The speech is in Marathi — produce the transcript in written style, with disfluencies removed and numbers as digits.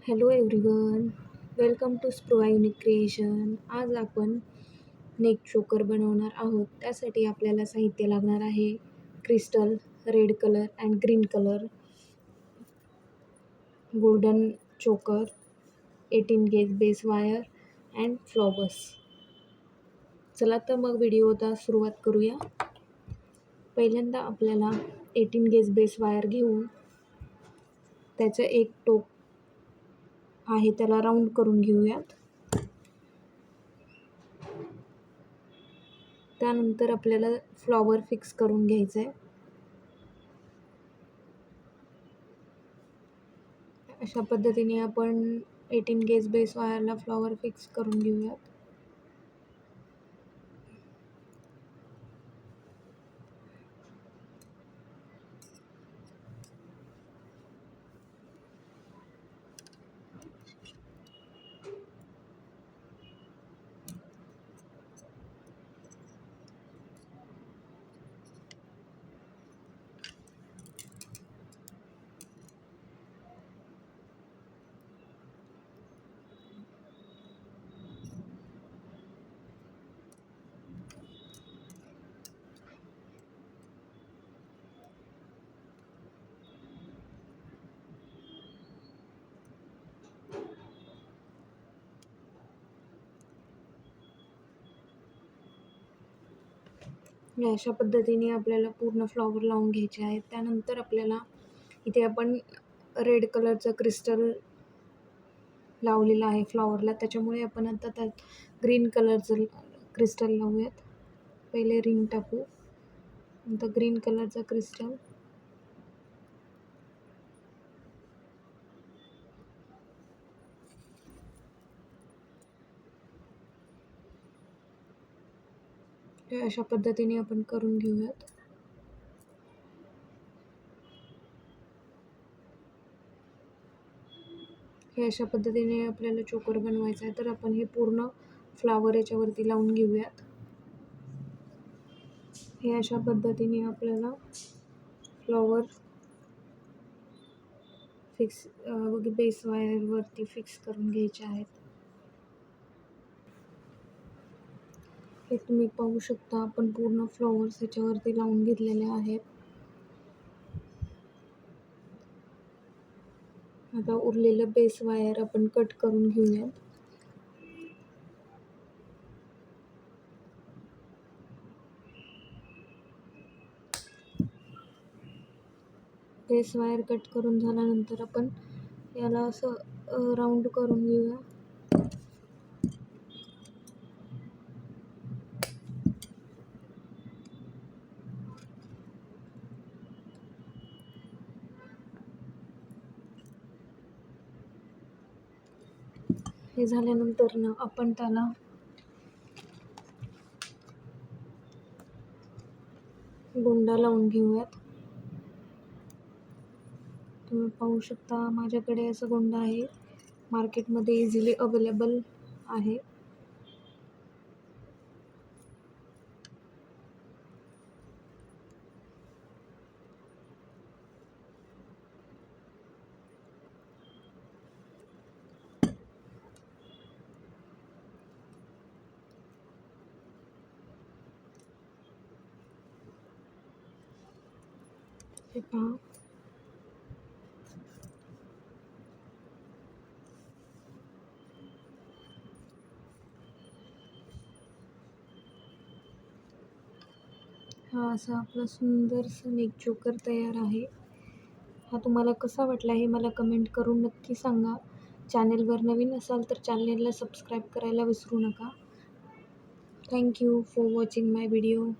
हॅलो एव्हरीवन, वेलकम टू स्प्रुवा युनिक क्रिएशन. आज आपण नेक चोकर बनवणार आहोत. त्यासाठी आपल्याला साहित्य लागणार आहे crystal, red colour and green colour, golden चोकर, 18 gauge base wire and flowers. चला तर मग व्हिडिओला सुरुवात करूया. पहिल्यांदा आपल्याला 18 गेज बेस वायर घेऊन त्याचं एक टोक आहे त्याला राऊंड करून घेऊयात. त्यानंतर आपल्याला फ्लॉवर फिक्स करून घ्यायचं आहे. अशा पद्धतीने आपण 18 गेज बेस वायरला फ्लॉवर फिक्स करून घेऊयात. अशा पद्धतीने आपल्याला पूर्ण फ्लॉवर लावून घ्यायचे आहेत. त्यानंतर आपल्याला इथे आपण रेड कलरचं क्रिस्टल लावलेलं आहे फ्लॉवरला, त्याच्यामुळे आपण आता त्यात ग्रीन कलरचं क्रिस्टल लावूयात. पहिले रिंग टाकू, नंतर ग्रीन कलरचं क्रिस्टल. अशा पद्धतीने आपण करून घेऊयात. हे अशा पद्धतीने आपल्याला चोकर बनवायचं आहे. तर आपण हे पूर्ण फ्लावर याच्यावरती लावून घेऊयात. हे अशा पद्धतीने आपल्याला फ्लॉवर फिक्स बेस वायरवरती फिक्स करून घ्यायचे आहेत. हे तुम्ही पाहू शकता, आपण पूर्ण फ्लॉवर्स याच्यावरती लावून घेतलेले आहेत. आता उरलेलं बेस वायर आपण कट करून घेऊयात. बेस वायर कट करून झाल्यानंतर आपण याला असं राऊंड करून घेऊया. हे झाल्यानंतर ना आपण त्याला गोंडा लावून घेऊयात. तुम्ही पाहू शकता, माझ्याकडे असं गोंडा आहे, मार्केटमध्ये इझिली अवेलेबल आहे. हे पहा, हा असा आपला सुंदरसं नेक चोकर तयार आहे. हा तुम्हाला कसा वाटला हे मला कमेंट करून नक्की सांगा. चॅनेलवर नवीन असाल तर चॅनेलला सबस्क्राईब करायला विसरू नका. Thank you for watching my video.